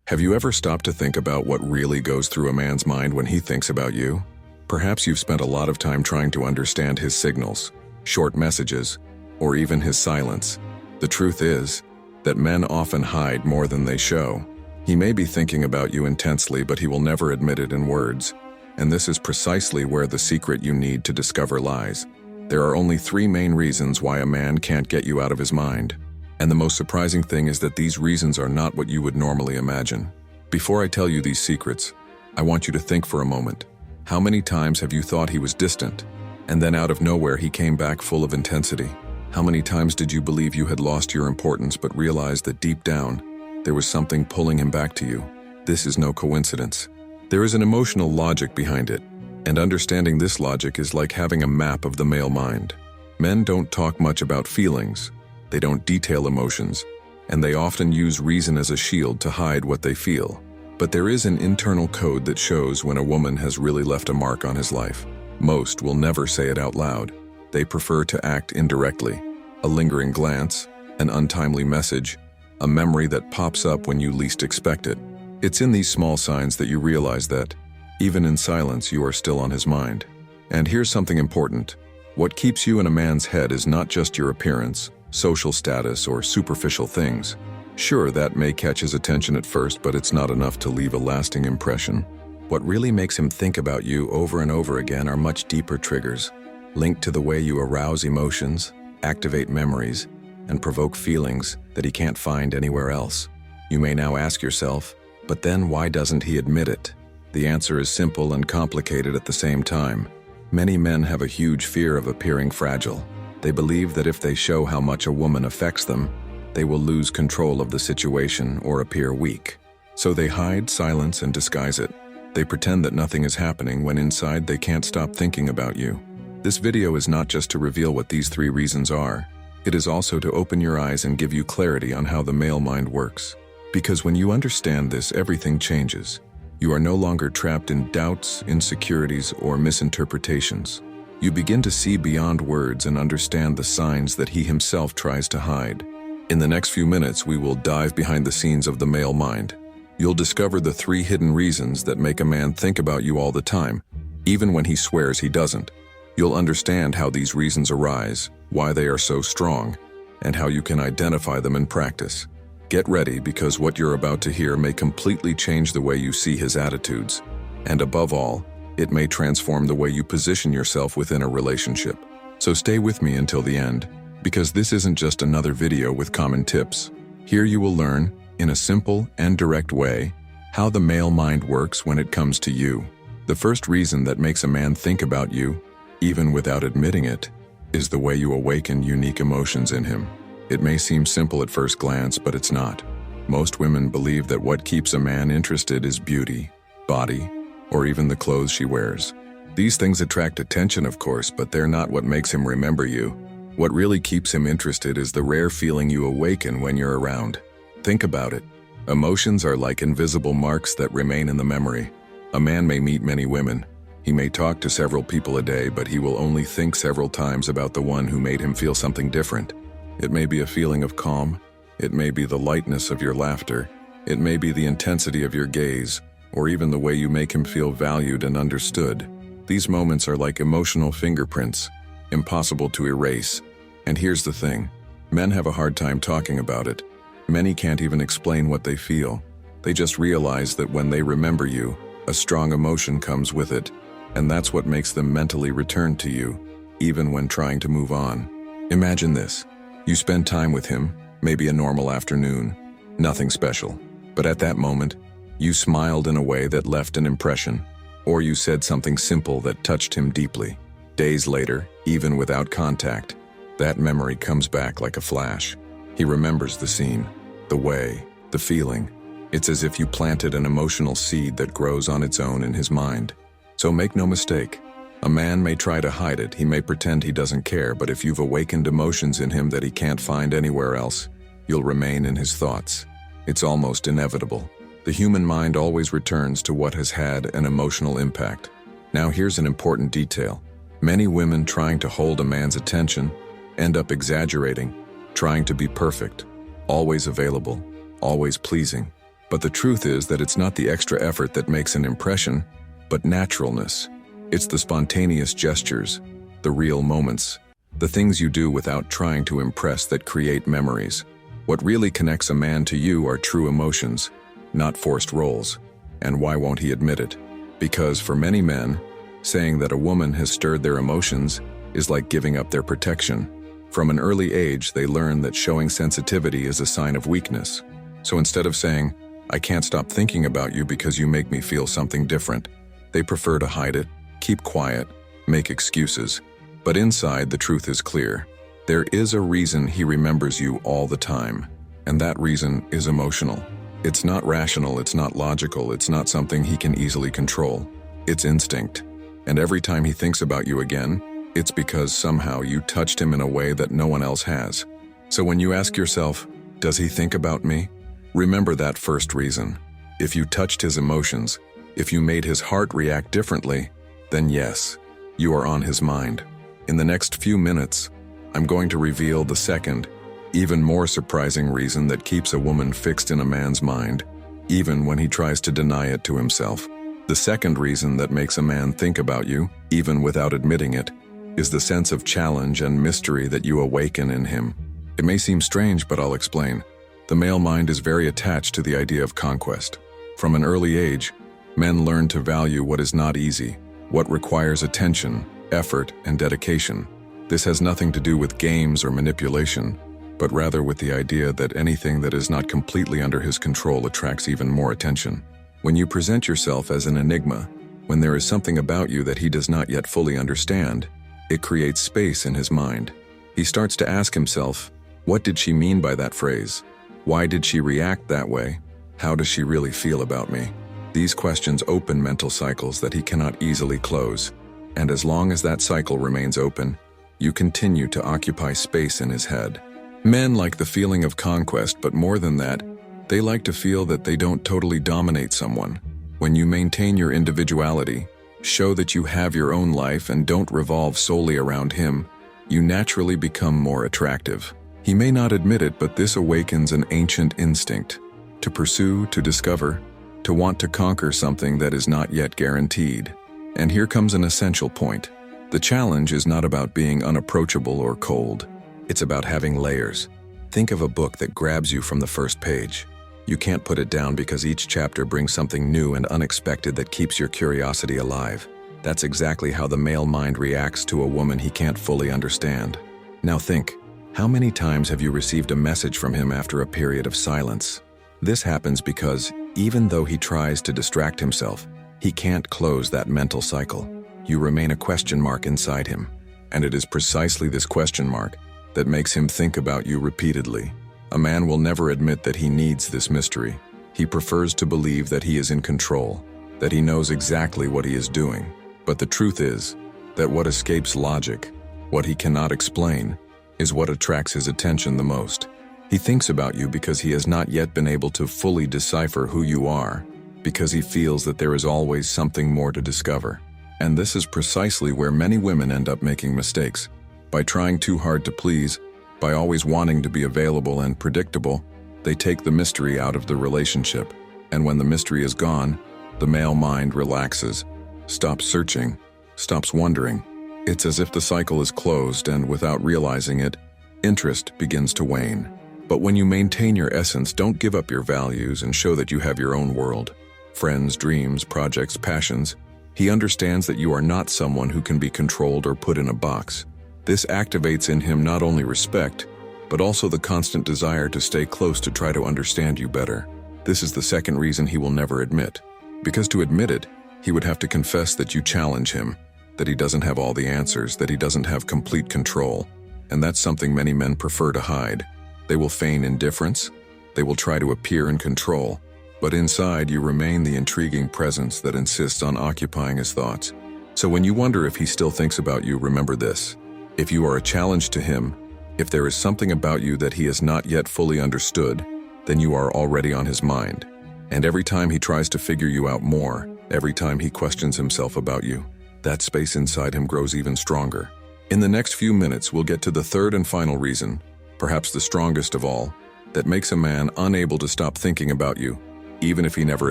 Have you ever stopped to think about what really goes through a man's mind when he thinks about you? Perhaps you've spent a lot of time trying to understand his signals, short messages, or even his silence. The truth is that men often hide more than they show. He may be thinking about you intensely, but he will never admit it in words. And this is precisely where the secret you need to discover lies. There are only 3 main reasons why a man can't get you out of his mind. And the most surprising thing is that these reasons are not what you would normally imagine. Before I tell you these secrets, I want you to think for a moment. How many times have you thought he was distant, and then out of nowhere he came back full of intensity? How many times did you believe you had lost your importance but realized that deep down, there was something pulling him back to you? This is no coincidence. There is an emotional logic behind it, and understanding this logic is like having a map of the male mind. Men don't talk much about feelings. They don't detail emotions, and they often use reason as a shield to hide what they feel. But there is an internal code that shows when a woman has really left a mark on his life. Most will never say it out loud. They prefer to act indirectly. A lingering glance, an untimely message, a memory that pops up when you least expect it. It's in these small signs that you realize that, even in silence, you are still on his mind. And here's something important. What keeps you in a man's head is not just your appearance, social status, or superficial things. Sure, that may catch his attention at first, but it's not enough to leave a lasting impression. What really makes him think about you over and over again are much deeper triggers, linked to the way you arouse emotions, activate memories, and provoke feelings that he can't find anywhere else. You may now ask yourself, but then why doesn't he admit it? The answer is simple and complicated at the same time. Many men have a huge fear of appearing fragile. They believe that if they show how much a woman affects them, they will lose control of the situation or appear weak. So they hide, silence, and disguise it. They pretend that nothing is happening when inside they can't stop thinking about you. This video is not just to reveal what these 3 reasons are. It is also to open your eyes and give you clarity on how the male mind works. Because when you understand this, everything changes. You are no longer trapped in doubts, insecurities, or misinterpretations. You begin to see beyond words and understand the signs that he himself tries to hide. In the next few minutes, we will dive behind the scenes of the male mind. You'll discover the 3 hidden reasons that make a man think about you all the time, even when he swears he doesn't. You'll understand how these reasons arise, why they are so strong, and how you can identify them in practice. Get ready, because what you're about to hear may completely change the way you see his attitudes. And above all, it may transform the way you position yourself within a relationship. So stay with me until the end, because this isn't just another video with common tips. Here you will learn, in a simple and direct way, how the male mind works when it comes to you. The first reason that makes a man think about you, even without admitting it, is the way you awaken unique emotions in him. It may seem simple at first glance, but it's not. Most women believe that what keeps a man interested is beauty, body, or even the clothes she wears. These things attract attention, of course, but they're not what makes him remember you. What really keeps him interested is the rare feeling you awaken when you're around. Think about it. Emotions are like invisible marks that remain in the memory. A man may meet many women. He may talk to several people a day, but he will only think several times about the one who made him feel something different. It may be a feeling of calm. It may be the lightness of your laughter. It may be the intensity of your gaze, or even the way you make him feel valued and understood. These moments are like emotional fingerprints, impossible to erase. And here's the thing, men have a hard time talking about it. Many can't even explain what they feel. They just realize that when they remember you, a strong emotion comes with it, and that's what makes them mentally return to you, even when trying to move on. Imagine this. You spend time with him, maybe a normal afternoon, nothing special. But at that moment, you smiled in a way that left an impression, or you said something simple that touched him deeply. Days later, even without contact, that memory comes back like a flash. He remembers the scene, the way, the feeling. It's as if you planted an emotional seed that grows on its own in his mind. So make no mistake, a man may try to hide it, he may pretend he doesn't care, but if you've awakened emotions in him that he can't find anywhere else, you'll remain in his thoughts. It's almost inevitable. The human mind always returns to what has had an emotional impact. Now here's an important detail. Many women trying to hold a man's attention end up exaggerating, trying to be perfect, always available, always pleasing. But the truth is that it's not the extra effort that makes an impression, but naturalness. It's the spontaneous gestures, the real moments, the things you do without trying to impress that create memories. What really connects a man to you are true emotions, not forced roles. And why won't he admit it? Because for many men, saying that a woman has stirred their emotions is like giving up their protection. From an early age, they learn that showing sensitivity is a sign of weakness. So instead of saying, "I can't stop thinking about you because you make me feel something different," they prefer to hide it, keep quiet, make excuses. But inside, the truth is clear. There is a reason he remembers you all the time, and that reason is emotional. It's not rational, it's not logical, it's not something he can easily control. It's instinct. And every time he thinks about you again, it's because somehow you touched him in a way that no one else has. So when you ask yourself, does he think about me? Remember that first reason. If you touched his emotions, if you made his heart react differently, then yes, you are on his mind. In the next few minutes, I'm going to reveal the second, even more surprising reason that keeps a woman fixed in a man's mind, even when he tries to deny it to himself. The second reason that makes a man think about you, even without admitting it, is the sense of challenge and mystery that you awaken in him. It may seem strange, but I'll explain. The male mind is very attached to the idea of conquest. From an early age, men learn to value what is not easy, what requires attention, effort, and dedication. This has nothing to do with games or manipulation, but rather with the idea that anything that is not completely under his control attracts even more attention. When you present yourself as an enigma, when there is something about you that he does not yet fully understand, it creates space in his mind. He starts to ask himself, what did she mean by that phrase? Why did she react that way? How does she really feel about me? These questions open mental cycles that he cannot easily close. And as long as that cycle remains open, you continue to occupy space in his head. Men like the feeling of conquest, but more than that, they like to feel that they don't totally dominate someone. When you maintain your individuality, show that you have your own life and don't revolve solely around him, you naturally become more attractive. He may not admit it, but this awakens an ancient instinct to pursue, to discover, to want to conquer something that is not yet guaranteed. And here comes an essential point. The challenge is not about being unapproachable or cold. It's about having layers. Think of a book that grabs you from the first page. You can't put it down because each chapter brings something new and unexpected that keeps your curiosity alive. That's exactly how the male mind reacts to a woman he can't fully understand. Now think, how many times have you received a message from him after a period of silence? This happens because, even though he tries to distract himself, he can't close that mental cycle. You remain a question mark inside him. And it is precisely this question mark that makes him think about you repeatedly. A man will never admit that he needs this mystery. He prefers to believe that he is in control, that he knows exactly what he is doing. But the truth is that what escapes logic, what he cannot explain, is what attracts his attention the most. He thinks about you because he has not yet been able to fully decipher who you are, because he feels that there is always something more to discover. And this is precisely where many women end up making mistakes. By trying too hard to please, by always wanting to be available and predictable, they take the mystery out of the relationship. And when the mystery is gone, the male mind relaxes, stops searching, stops wondering. It's as if the cycle is closed, and without realizing it, interest begins to wane. But when you maintain your essence, don't give up your values and show that you have your own world. Friends, dreams, projects, passions. He understands that you are not someone who can be controlled or put in a box. This activates in him not only respect, but also the constant desire to stay close to try to understand you better. This is the second reason he will never admit. Because to admit it, he would have to confess that you challenge him, that he doesn't have all the answers, that he doesn't have complete control. And that's something many men prefer to hide. They will feign indifference, they will try to appear in control, but inside you remain the intriguing presence that insists on occupying his thoughts. So when you wonder if he still thinks about you, remember this. If you are a challenge to him, if there is something about you that he has not yet fully understood, then you are already on his mind. And every time he tries to figure you out more, every time he questions himself about you, that space inside him grows even stronger. In the next few minutes, we'll get to the third and final reason, perhaps the strongest of all, that makes a man unable to stop thinking about you. even if he never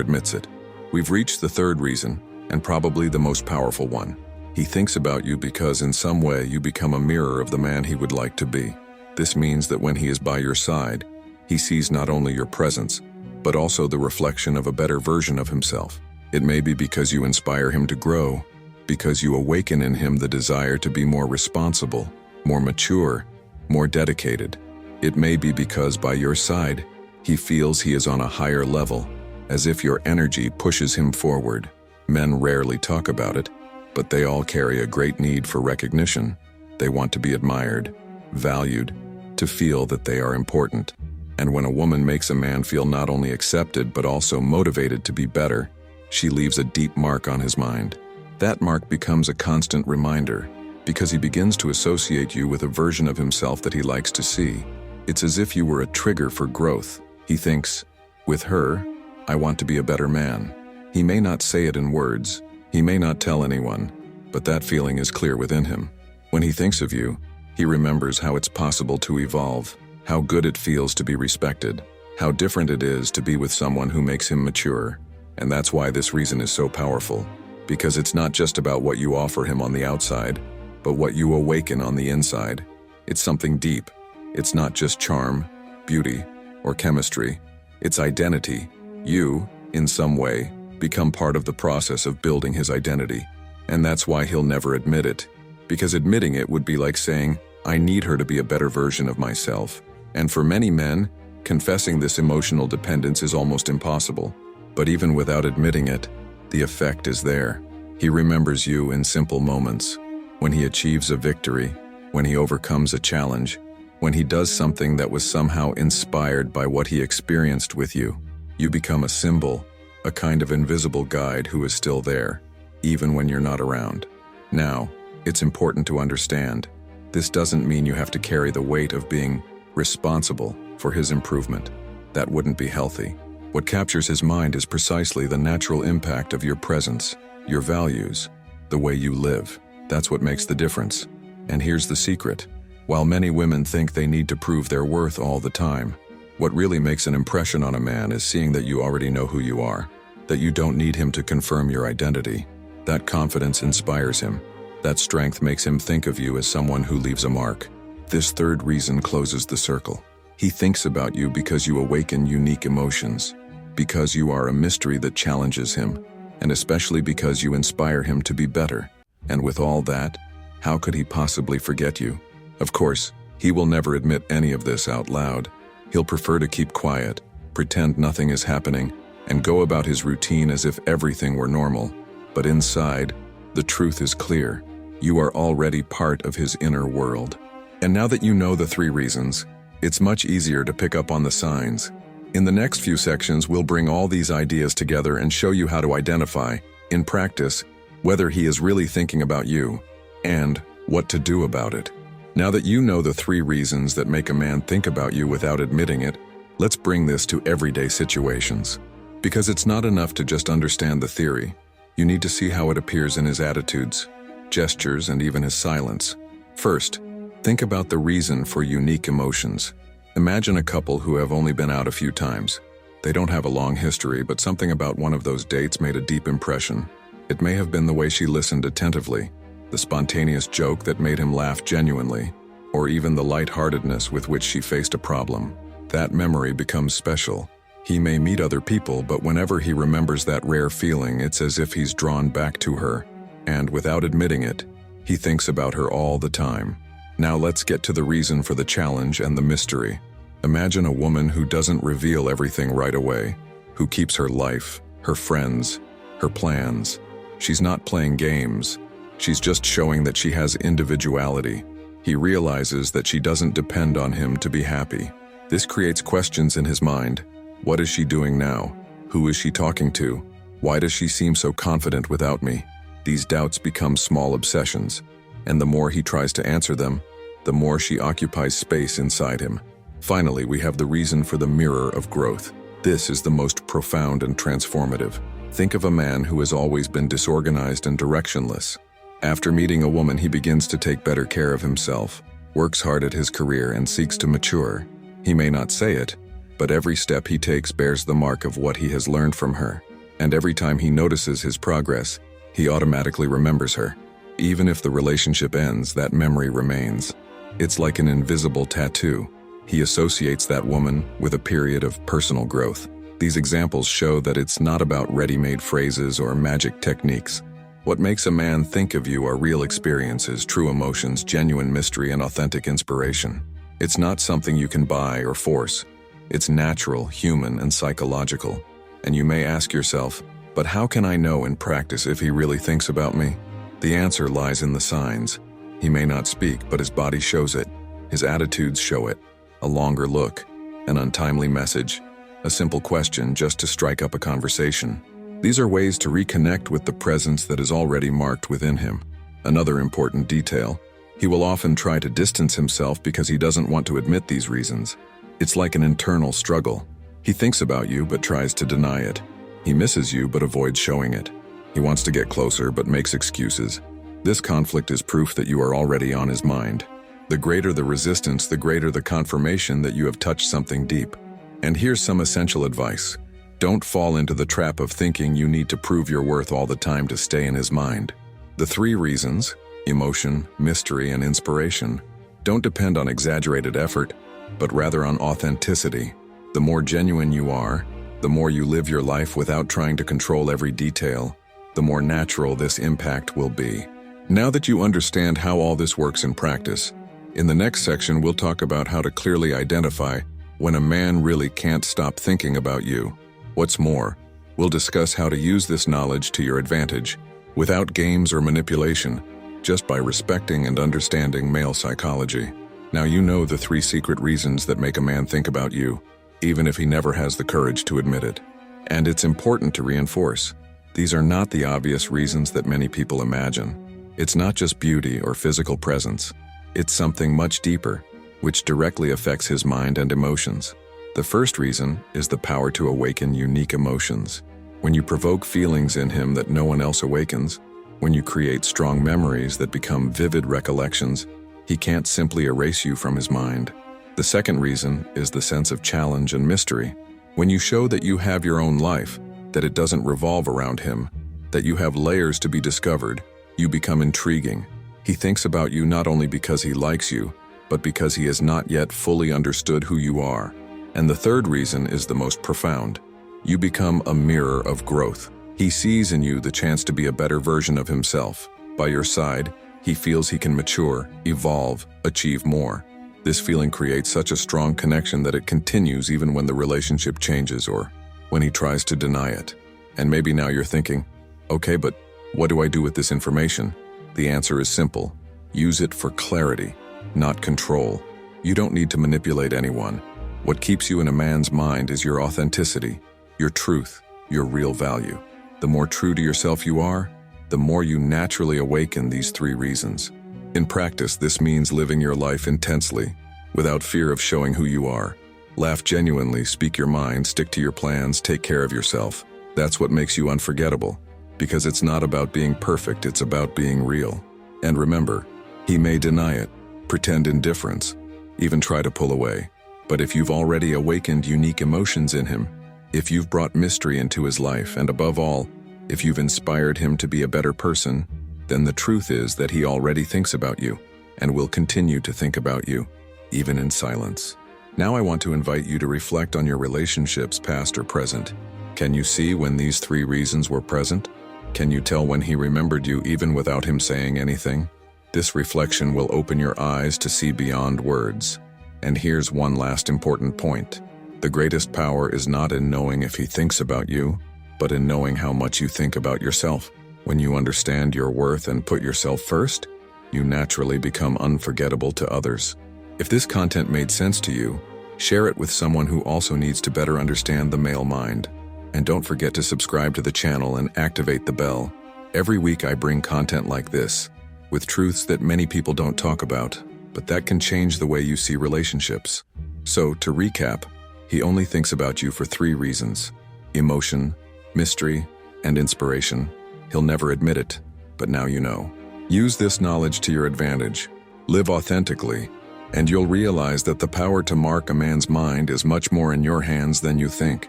admits it. We've reached the third reason, and probably the most powerful one. He thinks about you because in some way you become a mirror of the man he would like to be. This means that when he is by your side, he sees not only your presence, but also the reflection of a better version of himself. It may be because you inspire him to grow, because you awaken in him the desire to be more responsible, more mature, more dedicated. It may be because by your side, he feels he is on a higher level, as if your energy pushes him forward. Men rarely talk about it, but they all carry a great need for recognition. They want to be admired, valued, to feel that they are important. And when a woman makes a man feel not only accepted but also motivated to be better, she leaves a deep mark on his mind. That mark becomes a constant reminder, because he begins to associate you with a version of himself that he likes to see. It's as if you were a trigger for growth. He thinks, with her, I want to be a better man. He may not say it in words, he may not tell anyone, but that feeling is clear within him. When he thinks of you, he remembers how it's possible to evolve, how good it feels to be respected, how different it is to be with someone who makes him mature. And that's why this reason is so powerful, because it's not just about what you offer him on the outside, but what you awaken on the inside. It's something deep. It's not just charm, beauty, or chemistry. It's identity. You, in some way, become part of the process of building his identity. And that's why he'll never admit it, because admitting it would be like saying, I need her to be a better version of myself. And for many men, confessing this emotional dependence is almost impossible. But even without admitting it, the effect is there. He remembers you in simple moments, when he achieves a victory, when he overcomes a challenge, when he does something that was somehow inspired by what he experienced with you. You become a symbol, a kind of invisible guide who is still there, even when you're not around. Now, it's important to understand, this doesn't mean you have to carry the weight of being responsible for his improvement. That wouldn't be healthy. What captures his mind is precisely the natural impact of your presence, your values, the way you live. That's what makes the difference. And here's the secret. While many women think they need to prove their worth all the time, what really makes an impression on a man is seeing that you already know who you are, that you don't need him to confirm your identity. That confidence inspires him. That strength makes him think of you as someone who leaves a mark. This third reason closes the circle. He thinks about you because you awaken unique emotions, because you are a mystery that challenges him, and especially because you inspire him to be better. And with all that, how could he possibly forget you? Of course, he will never admit any of this out loud. He'll prefer to keep quiet, pretend nothing is happening, and go about his routine as if everything were normal. But inside, the truth is clear. You are already part of his inner world. And now that you know the three reasons, it's much easier to pick up on the signs. In the next few sections, we'll bring all these ideas together and show you how to identify, in practice, whether he is really thinking about you, and what to do about it. Now that you know the three reasons that make a man think about you without admitting it, let's bring this to everyday situations. Because it's not enough to just understand the theory. You need to see how it appears in his attitudes, gestures, and even his silence. First, think about the reason for unique emotions. Imagine a couple who have only been out a few times. They don't have a long history, but something about one of those dates made a deep impression. It may have been the way she listened attentively, the spontaneous joke that made him laugh genuinely, or even the lightheartedness with which she faced a problem. That memory becomes special. He may meet other people, but whenever he remembers that rare feeling, it's as if he's drawn back to her. And without admitting it, he thinks about her all the time. Now let's get to the reason for the challenge and the mystery. Imagine a woman who doesn't reveal everything right away, who keeps her life, her friends, her plans. She's not playing games. She's just showing that she has individuality. He realizes that she doesn't depend on him to be happy. This creates questions in his mind. What is she doing now? Who is she talking to? Why does she seem so confident without me? These doubts become small obsessions, and the more he tries to answer them, the more she occupies space inside him. Finally, we have the reason for the mirror of growth. This is the most profound and transformative. Think of a man who has always been disorganized and directionless. After meeting a woman, he begins to take better care of himself, works hard at his career, and seeks to mature. He may not say it, but every step he takes bears the mark of what he has learned from her. And every time he notices his progress, he automatically remembers her. Even if the relationship ends, that memory remains. It's like an invisible tattoo. He associates that woman with a period of personal growth. These examples show that it's not about ready-made phrases or magic techniques. What makes a man think of you are real experiences, true emotions, genuine mystery, and authentic inspiration. It's not something you can buy or force. It's natural, human, and psychological. And you may ask yourself, but how can I know in practice if he really thinks about me? The answer lies in the signs. He may not speak, but his body shows it. His attitudes show it. A longer look, an untimely message, a simple question just to strike up a conversation. These are ways to reconnect with the presence that is already marked within him. Another important detail, he will often try to distance himself because he doesn't want to admit these reasons. It's like an internal struggle. He thinks about you but tries to deny it. He misses you but avoids showing it. He wants to get closer but makes excuses. This conflict is proof that you are already on his mind. The greater the resistance, the greater the confirmation that you have touched something deep. And here's some essential advice. Don't fall into the trap of thinking you need to prove your worth all the time to stay in his mind. The 3 reasons, emotion, mystery, and inspiration, don't depend on exaggerated effort, but rather on authenticity. The more genuine you are, the more you live your life without trying to control every detail, the more natural this impact will be. Now that you understand how all this works in practice, in the next section we'll talk about how to clearly identify when a man really can't stop thinking about you. What's more, we'll discuss how to use this knowledge to your advantage, without games or manipulation, just by respecting and understanding male psychology. Now you know the 3 secret reasons that make a man think about you, even if he never has the courage to admit it. And it's important to reinforce, these are not the obvious reasons that many people imagine. It's not just beauty or physical presence. It's something much deeper, which directly affects his mind and emotions. The first reason is the power to awaken unique emotions. When you provoke feelings in him that no one else awakens, when you create strong memories that become vivid recollections, he can't simply erase you from his mind. The second reason is the sense of challenge and mystery. When you show that you have your own life, that it doesn't revolve around him, that you have layers to be discovered, you become intriguing. He thinks about you not only because he likes you, but because he has not yet fully understood who you are. And the third reason is the most profound. You become a mirror of growth. He sees in you the chance to be a better version of himself. By your side, he feels he can mature, evolve, achieve more. This feeling creates such a strong connection that it continues even when the relationship changes or when he tries to deny it. And maybe now you're thinking, okay, but what do I do with this information? The answer is simple. Use it for clarity, not control. You don't need to manipulate anyone. What keeps you in a man's mind is your authenticity, your truth, your real value. The more true to yourself you are, the more you naturally awaken these 3 reasons. In practice, this means living your life intensely, without fear of showing who you are. Laugh genuinely, speak your mind, stick to your plans, take care of yourself. That's what makes you unforgettable, because it's not about being perfect, it's about being real. And remember, he may deny it, pretend indifference, even try to pull away. But if you've already awakened unique emotions in him, if you've brought mystery into his life, and above all, if you've inspired him to be a better person, then the truth is that he already thinks about you, and will continue to think about you, even in silence. Now I want to invite you to reflect on your relationships, past or present. Can you see when these 3 reasons were present? Can you tell when he remembered you even without him saying anything? This reflection will open your eyes to see beyond words. And here's one last important point. The greatest power is not in knowing if he thinks about you, but in knowing how much you think about yourself. When you understand your worth and put yourself first, you naturally become unforgettable to others. If this content made sense to you, share it with someone who also needs to better understand the male mind. And don't forget to subscribe to the channel and activate the bell. Every week I bring content like this, with truths that many people don't talk about, but that can change the way you see relationships. So, to recap, he only thinks about you for 3 reasons: emotion, mystery, and inspiration. He'll never admit it, but now you know. Use this knowledge to your advantage. Live authentically, And you'll realize that the power to mark a man's mind is much more in your hands than you think.